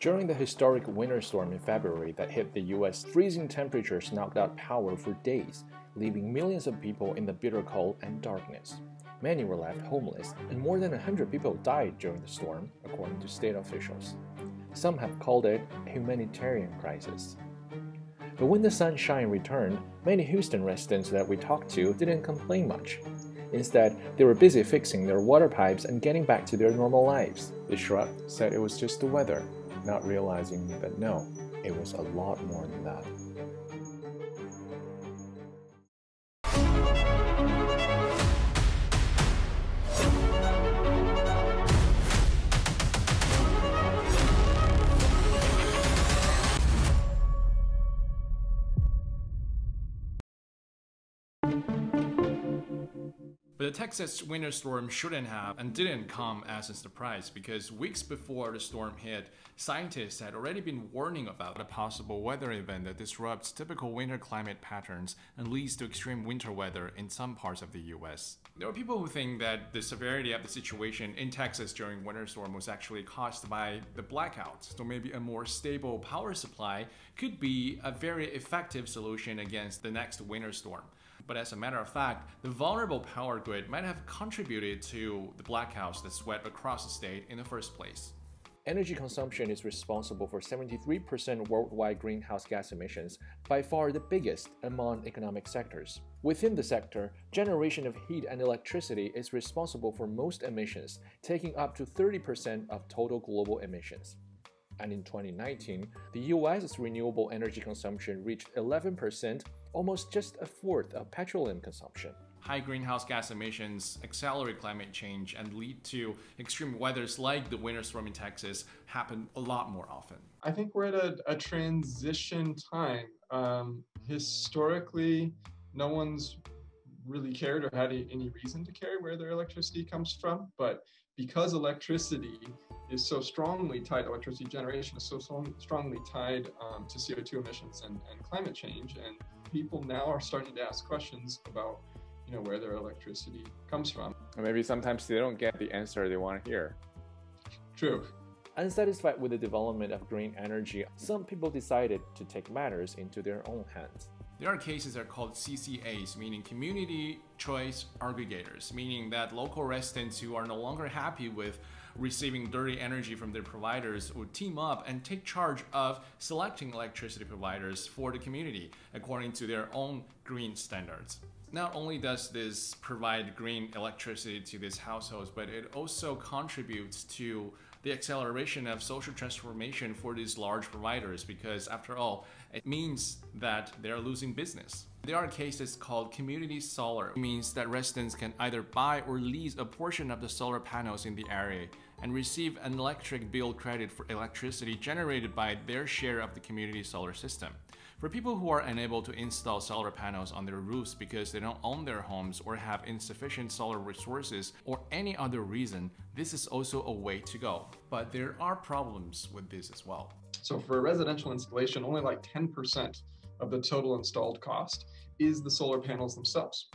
During the historic winter storm in February that hit the US, freezing temperatures knocked out power for days, leaving millions of people in the bitter cold and darkness. Many were left homeless, and more than 100 people died during the storm, according to state officials. Some have called it a humanitarian crisis. But when the sunshine returned, many Houston residents that we talked to didn't complain much. Instead, they were busy fixing their water pipes and getting back to their normal lives. The shrub said it was just the weather, not realizing that no, it was a lot more than that. But the Texas winter storm shouldn't have and didn't come as a surprise, because weeks before the storm hit, scientists had already been warning about a possible weather event that disrupts typical winter climate patterns and leads to extreme winter weather in some parts of the US. There are people who think that the severity of the situation in Texas during winter storm was actually caused by the blackouts, so maybe a more stable power supply could be a very effective solution against the next winter storm. But as a matter of fact, the vulnerable power grid might have contributed to the blackouts that swept across the state in the first place. Energy consumption is responsible for 73% worldwide greenhouse gas emissions, by far the biggest among economic sectors. Within the sector, generation of heat and electricity is responsible for most emissions, taking up to 30% of total global emissions. And in 2019, the US's renewable energy consumption reached 11%, almost just a fourth of petroleum consumption. High greenhouse gas emissions accelerate climate change and lead to extreme weathers like the winter storm in Texas happen a lot more often. I think we're at a transition time. Historically, no one's really cared or had any reason to care where their electricity comes from, but because electricity is so strongly tied, electricity generation is so strongly tied to CO2 emissions and climate change, and people now are starting to ask questions about where their electricity comes from. Or maybe sometimes they don't get the answer they want to hear. True. Unsatisfied with the development of green energy, some people decided to take matters into their own hands. There are cases that are called CCAs, meaning community choice aggregators, meaning that local residents who are no longer happy with receiving dirty energy from their providers would team up and take charge of selecting electricity providers for the community according to their own green standards. Not only does this provide green electricity to these households, but it also contributes to the acceleration of social transformation for these large providers, because after all, it means that they're losing business. There are cases called community solar. It means that residents can either buy or lease a portion of the solar panels in the area and receive an electric bill credit for electricity generated by their share of the community solar system. For people who are unable to install solar panels on their roofs because they don't own their homes or have insufficient solar resources or any other reason, this is also a way to go. But there are problems with this as well. So for a residential installation, only like 10% of the total installed cost is the solar panels themselves.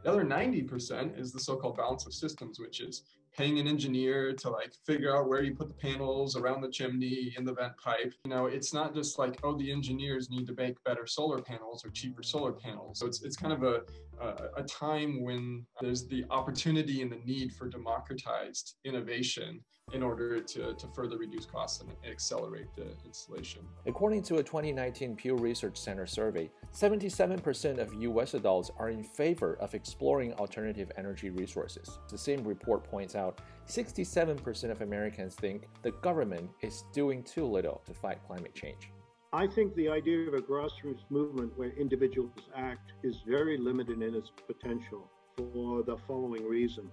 The other 90% is the so-called balance of systems, which is paying an engineer to figure out where you put the panels around the chimney, in the vent pipe. It's not just like, oh, the engineers need to make better solar panels or cheaper solar panels. So it's kind of a time when there's the opportunity and the need for democratized innovation in order to further reduce costs and accelerate the installation. According to a 2019 Pew Research Center survey, 77% of US adults are in favor of exploring alternative energy resources. The same report points out 67% of Americans think the government is doing too little to fight climate change. I think the idea of a grassroots movement where individuals act is very limited in its potential for the following reason.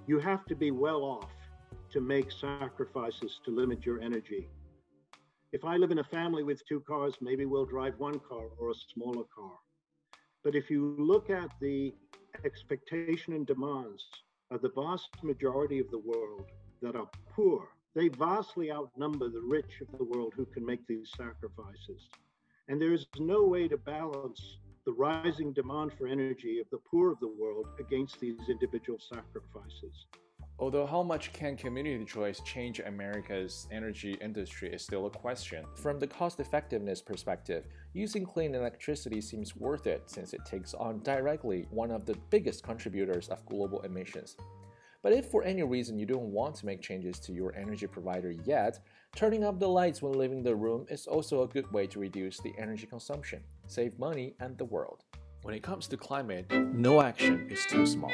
You have to be well off to make sacrifices to limit your energy. If I live in a family with 2 cars, maybe we'll drive 1 car or a smaller car. But if you look at the expectation and demands of the vast majority of the world that are poor, they vastly outnumber the rich of the world who can make these sacrifices. And there is no way to balance the rising demand for energy of the poor of the world against these individual sacrifices. Although how much can community choice change America's energy industry is still a question. From the cost-effectiveness perspective, using clean electricity seems worth it since it takes on directly one of the biggest contributors of global emissions. But if for any reason you don't want to make changes to your energy provider yet, turning up the lights when leaving the room is also a good way to reduce the energy consumption, save money and the world. When it comes to climate, no action is too small.